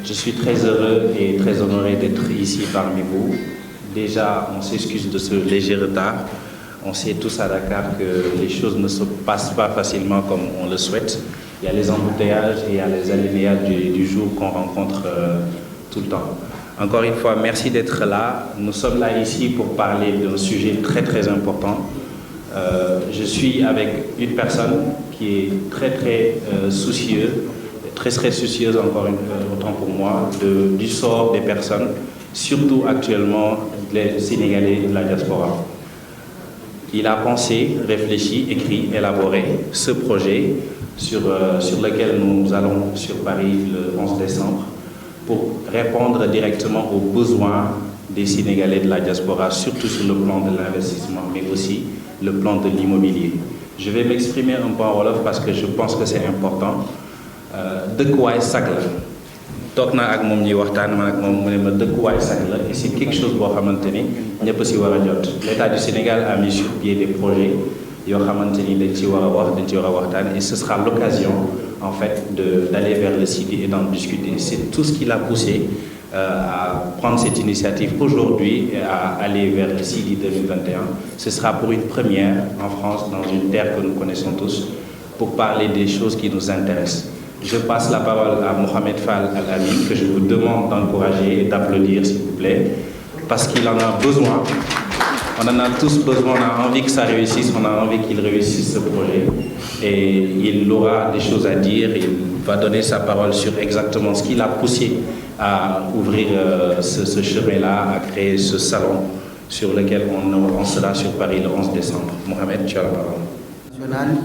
Je suis très heureux et très honoré d'être ici parmi vous. Déjà, on s'excuse de ce léger retard. On sait tous à Dakar que les choses ne se passent pas facilement comme on le souhaite. Il y a les embouteillages et il y a les aléas du jour qu'on rencontre tout le temps. Encore une fois, merci d'être là. Nous sommes là ici pour parler d'un sujet très très important. Je suis avec une personne qui est très soucieuse, très soucieuse autant pour moi, du sort des personnes, surtout actuellement les Sénégalais de la diaspora. Il a pensé, réfléchi, écrit, élaboré ce projet sur lequel nous allons sur Paris le 11 décembre pour répondre directement aux besoins des Sénégalais de la diaspora, surtout sur le plan de l'investissement, mais aussi le plan de l'immobilier. Je vais m'exprimer un peu en wolof parce que je pense que c'est important. Dëkkuwaay sag la toog naa ak moom ñuy waxtaan ma ak moom mu ne ma dëkkuwaay sag la et c'est quelque chose boo xamante ni ñëpp si war a jot. L'État du Sénégal a mis sur pied des projets yoo xamante ni dañ ci war a wax dañ ci war a waxtaan et ce sera l'occasion en fait d'aller vers le Sidi et d'en discuter. C'est tout ce qui l'a poussé à prendre cette initiative aujourd'hui et à aller vers le Sidi 2021. Ce sera pour une première en France, dans une terre que nous connaissons tous, pour parler des choses qui nous intéressent. Je passe la parole à Mohamed Fall Al-Amin, que je vous demande d'encourager et d'applaudir, s'il vous plaît, parce qu'il en a besoin. On en a tous besoin, on a envie que ça réussisse, on a envie qu'il réussisse ce projet. Et il aura des choses à dire, il va donner sa parole sur exactement ce qui l'a poussé à ouvrir ce chemin-là, à créer ce salon sur lequel on sera sur Paris le 11 décembre. Mohamed, tu as la parole. Nationale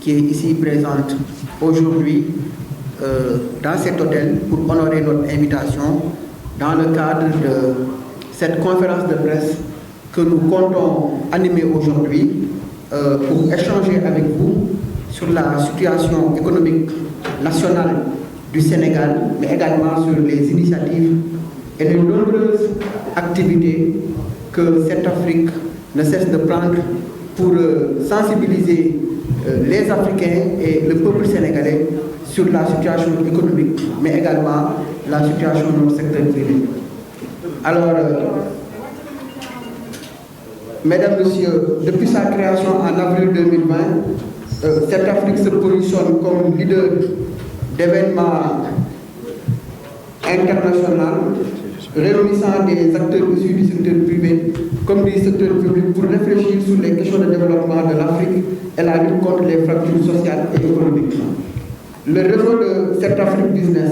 qui est ici présente aujourd'hui dans cet hôtel pour honorer notre invitation dans le cadre de cette conférence de presse que nous comptons animer aujourd'hui pour échanger avec vous sur la situation économique nationale du Sénégal, mais également sur les initiatives et les nombreuses activités que cette Afrique ne cesse de prendre pour sensibiliser les Africains et le peuple sénégalais sur la situation économique, mais également la situation de notre secteur privé. Alors, mesdames, messieurs, depuis sa création en avril 2020, cette Afrique se positionne comme leader d'événements internationaux réunissant des acteurs issus du secteur privé comme du secteur public pour réfléchir sur les questions de développement de l'Afrique et la lutte contre les fractures sociales et économiques. Le réseau de cette Afrique Business,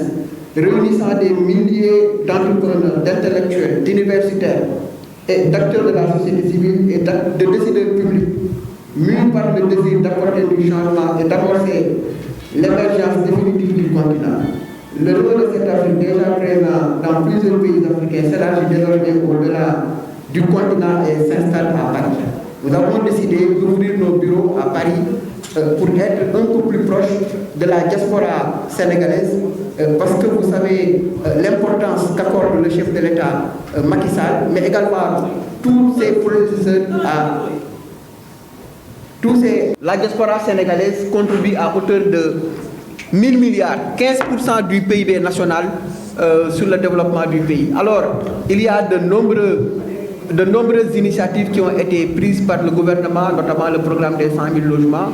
réunissant des milliers d'entrepreneurs, d'intellectuels, d'universitaires et d'acteurs de la société civile et de décideurs publics, mus par le désir d'apporter du changement et d'amorcer l'émergence définitive du continent. Le rôle de cette Afrique, déjà présent dans plusieurs pays africains, s'élargit désormais au-delà du continent et s'installe à Paris. Nous avons décidé d'ouvrir nos bureaux à Paris pour être un peu plus proche de la diaspora sénégalaise, parce que vous savez l'importance qu'accorde le chef de l'État Macky Sall, mais également tous ses prédécesseurs La diaspora sénégalaise contribue à hauteur de 1000 milliards, 15% du PIB national sur le développement du pays. Alors, il y a de nombreuses initiatives qui ont été prises par le gouvernement, notamment le programme des 100 000 logements,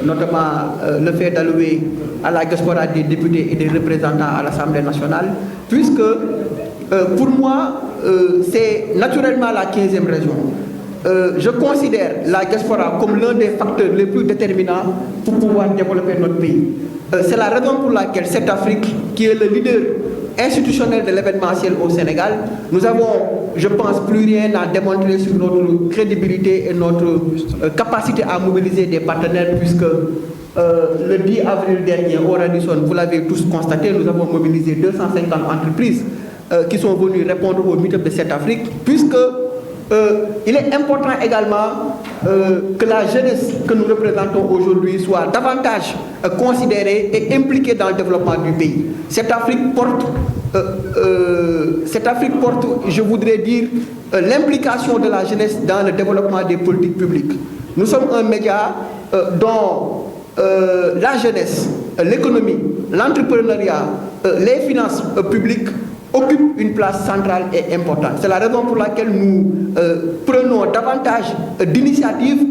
notamment le fait d'allouer à la diaspora des députés et des représentants à l'Assemblée nationale, puisque pour moi, c'est naturellement la 15e région. Je considère la diaspora comme l'un des facteurs les plus déterminants pour pouvoir développer notre pays. C'est la raison pour laquelle cette Afrique, qui est le leader institutionnel de l'événementiel au Sénégal, nous avons, je pense, plus rien à démontrer sur notre crédibilité et notre capacité à mobiliser des partenaires, puisque le 10 avril dernier, au Radisson, vous l'avez tous constaté, nous avons mobilisé 250 entreprises qui sont venues répondre au meet-up de cette Afrique, puisque il est important également que la jeunesse que nous représentons aujourd'hui soit davantage considérée et impliquée dans le développement du pays. Cette Afrique porte, je voudrais dire, l'implication de la jeunesse dans le développement des politiques publiques. Nous sommes un média dont la jeunesse, l'économie, l'entrepreneuriat, les finances publiques occupent une place centrale et importante. C'est la raison pour laquelle nous prenons davantage d'initiatives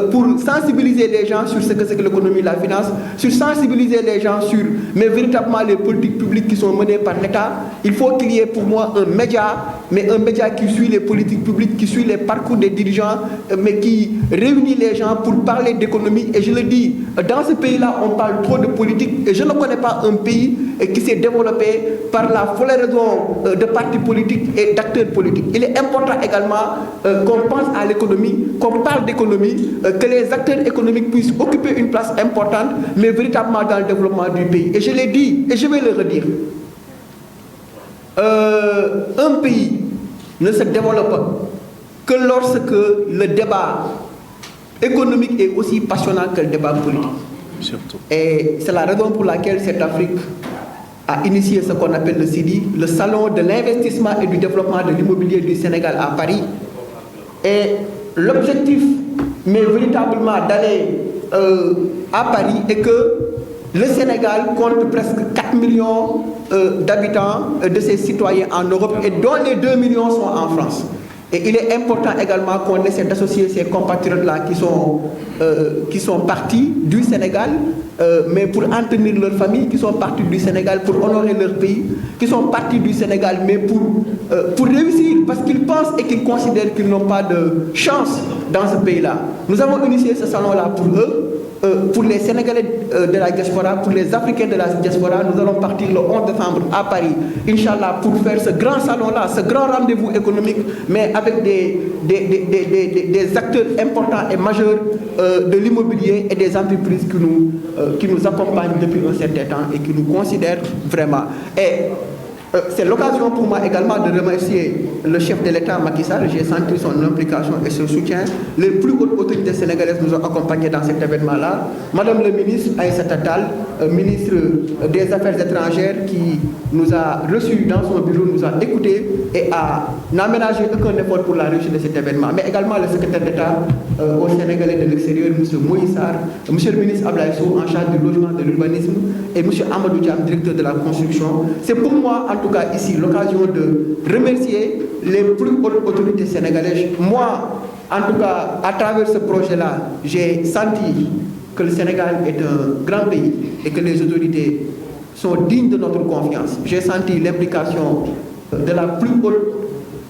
pour sensibiliser les gens sur ce que c'est que l'économie et la finance, sur sensibiliser les gens sur mais véritablement les politiques publiques qui sont menées par l'État. Il faut qu'il y ait pour moi un média, mais un média qui suit les politiques publiques, qui suit les parcours des dirigeants, mais qui réunit les gens pour parler d'économie. Et je le dis, dans ce pays-là, on parle trop de politique et je ne connais pas un pays qui s'est développé par la floraison de partis politiques et d'acteurs politiques. Il est important également qu'on pense à l'économie, qu'on parle d'économie, que les acteurs économiques puissent occuper une place importante, mais véritablement dans le développement du pays. Et je l'ai dit, et je vais le redire. Un pays ne se développe que lorsque le débat économique est aussi passionnant que le débat politique. Surtout. Et c'est la raison pour laquelle cette Afrique a initié ce qu'on appelle le CIDI, le Salon de l'investissement et du développement de l'immobilier du Sénégal à Paris. Et l'objectif, mais véritablement d'aller à Paris, est que le Sénégal compte presque 4 millions d'habitants de ses citoyens en Europe et dont les 2 millions sont en France. Et il est important également qu'on essaie d'associer ces compatriotes-là qui sont partis du Sénégal, mais pour entretenir leur famille, qui sont partis du Sénégal pour honorer leur pays, qui sont partis du Sénégal, mais pour réussir, parce qu'ils pensent et qu'ils considèrent qu'ils n'ont pas de chance dans ce pays-là. Nous avons initié ce salon-là pour eux. Pour les Sénégalais de la diaspora, pour les Africains de la diaspora, nous allons partir le 11 décembre à Paris, Inch'Allah, pour faire ce grand salon-là, ce grand rendez-vous économique, mais avec des acteurs importants et majeurs de l'immobilier et des entreprises qui nous accompagnent depuis un certain temps et qui nous considèrent vraiment. Et c'est l'occasion pour moi également de remercier le chef de l'État, Macky Sall. J'ai senti son implication et son soutien. Les plus hautes autorités sénégalaises nous ont accompagnés dans cet événement-là. Madame le ministre Aïssata Tall, ministre des Affaires étrangères, qui nous a reçus dans son bureau, nous a écoutés et n'a aménagé aucun effort pour la réussite de cet événement. Mais également le secrétaire d'État au Sénégalais de l'extérieur, M. Moïse Sarr, M. le ministre Abdoulaye Sow en charge du logement, de l'urbanisme, et M. Amadou Diam, directeur de la construction. C'est pour moi, en tout cas ici, l'occasion de remercier les plus hautes autorités sénégalaises. Moi, en tout cas, à travers ce projet-là, j'ai senti que le Sénégal est un grand pays et que les autorités sont dignes de notre confiance. J'ai senti l'implication de la plus haute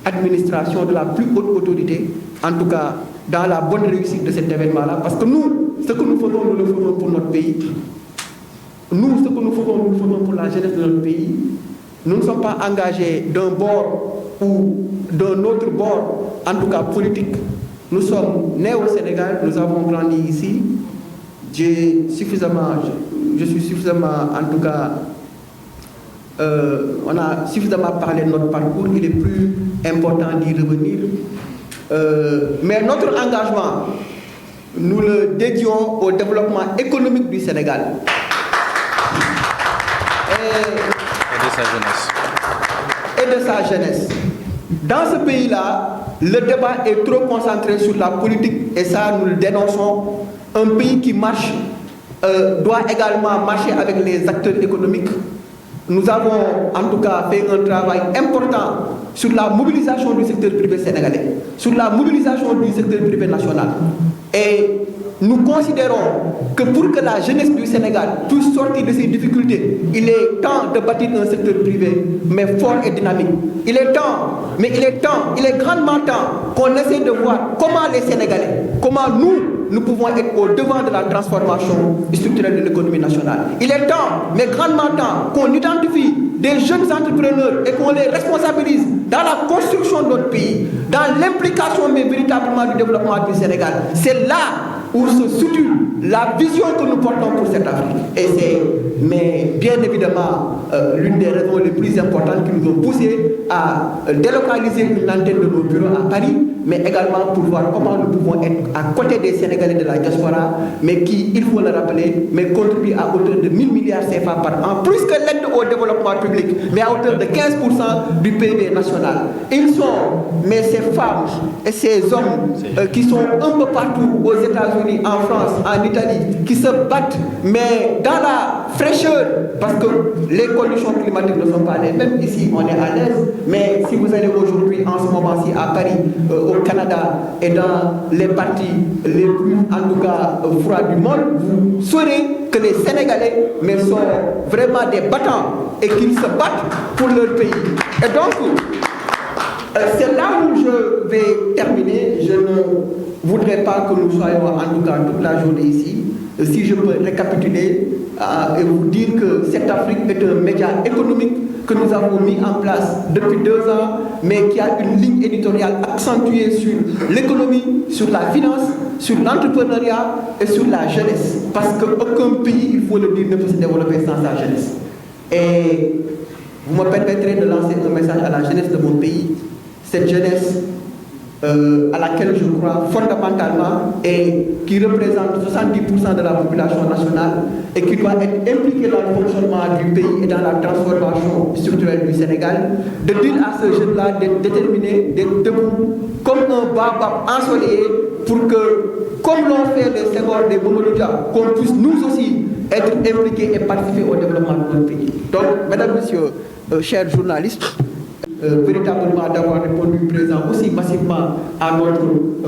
administration, de la plus haute autorité, en tout cas dans la bonne réussite de cet événement-là. Parce que nous, ce que nous faisons, nous le faisons pour notre pays. Nous, ce que nous faisons pour la jeunesse de notre pays. Nous ne sommes pas engagés d'un bord ou d'un autre bord, en tout cas politique. Nous sommes nés au Sénégal, nous avons grandi ici. Je suis suffisamment, en tout cas, on a suffisamment parlé de notre parcours, il est plus important d'y revenir. Mais notre engagement, nous le dédions au développement économique du Sénégal. Et de sa jeunesse. Dans ce pays-là, le débat est trop concentré sur la politique et ça, nous le dénonçons. Un pays qui marche doit également marcher avec les acteurs économiques. Nous avons en tout cas fait un travail important sur la mobilisation du secteur privé sénégalais, sur la mobilisation du secteur privé national. Et nous considérons que pour que la jeunesse du Sénégal puisse sortir de ses difficultés, il est temps de bâtir un secteur privé, mais fort et dynamique. Il est grandement temps qu'on essaie de voir comment les Sénégalais, comment nous pouvons être au devant de la transformation structurelle de l'économie nationale. Il est temps, mais grandement temps, qu'on identifie des jeunes entrepreneurs et qu'on les responsabilise dans la construction de notre pays, dans l'implication mais véritablement du développement du Sénégal. C'est là où se situe la vision que nous portons pour cette Afrique. Et c'est, mais bien évidemment, l'une des raisons les plus importantes qui nous ont poussé à délocaliser une antenne de nos bureaux à Paris, mais également pour voir comment nous pouvons être à côté des Sénégalais de la diaspora, mais qui, il faut le rappeler, mais contribuent à hauteur de 1000 milliards CFA par an, plus que l'aide au développement public, mais à hauteur de 15% du PIB national. Ils sont, mais ces femmes et ces hommes qui sont un peu partout aux États-Unis, en France, en Italie, qui se battent, mais dans la fraîcheur, parce que les conditions climatiques ne sont pas les mêmes. Ici, on est à l'aise, mais si vous allez aujourd'hui, en ce moment-ci, à Paris, au Canada et dans les parties les plus, en tout cas, froides du monde, vous saurez que les Sénégalais mais sont vraiment des battants et qu'ils se battent pour leur pays. Et donc, c'est là où je vais terminer. Je ne voudrais pas que nous soyons, en tout cas, toute la journée ici. Si je peux récapituler et vous dire que cette Afrique est un média économique que nous avons mis en place depuis 2 ans, mais qui a une ligne éditoriale accentuée sur l'économie, sur la finance, sur l'entrepreneuriat et sur la jeunesse. Parce qu'aucun pays, il faut le dire, ne peut se développer sans sa jeunesse. Et vous me permettrez de lancer un message à la jeunesse de mon pays. Cette jeunesse à laquelle je crois fondamentalement et qui représente 70% de la population nationale et qui doit être impliquée dans le fonctionnement du pays et dans la transformation structurelle du Sénégal, de dire à ce jeune-là d'être déterminé, d'être debout comme un baobab ensoleillé pour que, comme l'ont fait les Senghor des Mamadou Dia, qu'on puisse nous aussi être impliqués et participer au développement de notre pays. Donc, mesdames, messieurs, chers journalistes, véritablement d'avoir répondu présent aussi massivement à notre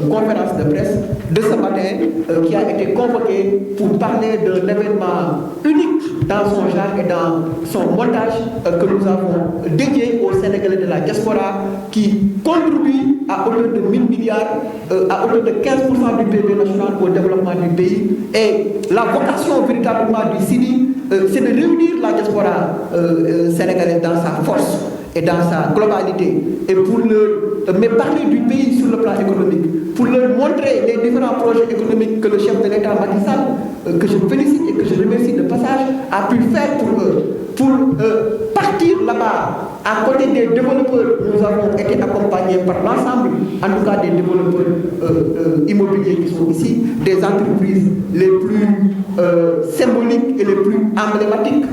conférence de presse de ce matin qui a été convoquée pour parler d'un événement unique dans son genre et dans son montage que nous avons dédié aux Sénégalais de la diaspora qui contribue à hauteur de 1000 milliards, à hauteur de 15% du PIB national au développement du pays. Et la vocation véritablement du CIDI, c'est de réunir la diaspora sénégalaise dans sa force et dans sa globalité, et pour mais parler du pays sur le plan économique, pour leur montrer les différents projets économiques que le chef de l'État, Macky Sall, que je félicite et que je remercie de passage, a pu faire pour eux, pour partir là-bas. À côté des développeurs, nous avons été accompagnés par l'ensemble, en tout cas des développeurs immobiliers qui sont ici, des entreprises les plus symboliques et les plus emblématiques.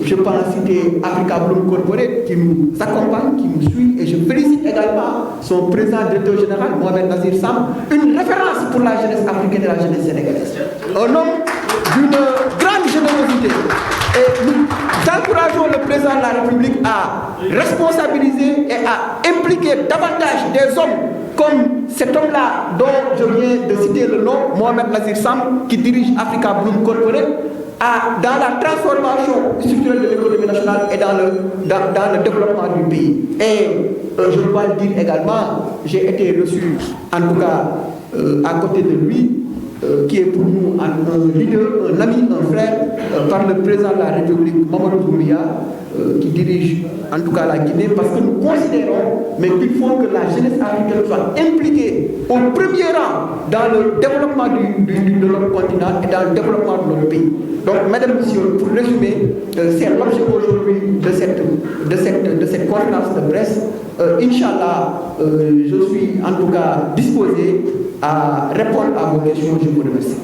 Je pense citer Africa Bloom Corporate qui nous accompagne, qui nous suit, et je félicite également son président directeur général, Mohamed Nazir Sam, une référence pour la jeunesse africaine et la jeunesse sénégalaise. Un homme d'une grande générosité. Et nous encourageons le président de la République à responsabiliser et à impliquer davantage des hommes comme cet homme-là dont je viens de citer le nom, Mohamed Nazir Sam, qui dirige Africa Bloom Corporate, dans la transformation structurelle de l'économie nationale et dans le développement du pays. Et je dois le dire également, j'ai été reçu, en tout cas, à côté de lui, qui est pour nous un leader, un ami, un frère, par le président de la République, Mamadou Doumbouya, qui dirige en tout cas la Guinée, parce que nous considérons qu'il faut que la jeunesse africaine soit impliquée au premier rang dans le développement de notre continent et dans le développement de notre pays. Donc, mesdames et messieurs, pour résumer, c'est l'objet aujourd'hui de cette conférence de presse. Inch'Allah, je suis en tout cas disposé à répondre à vos questions. Je vous remercie.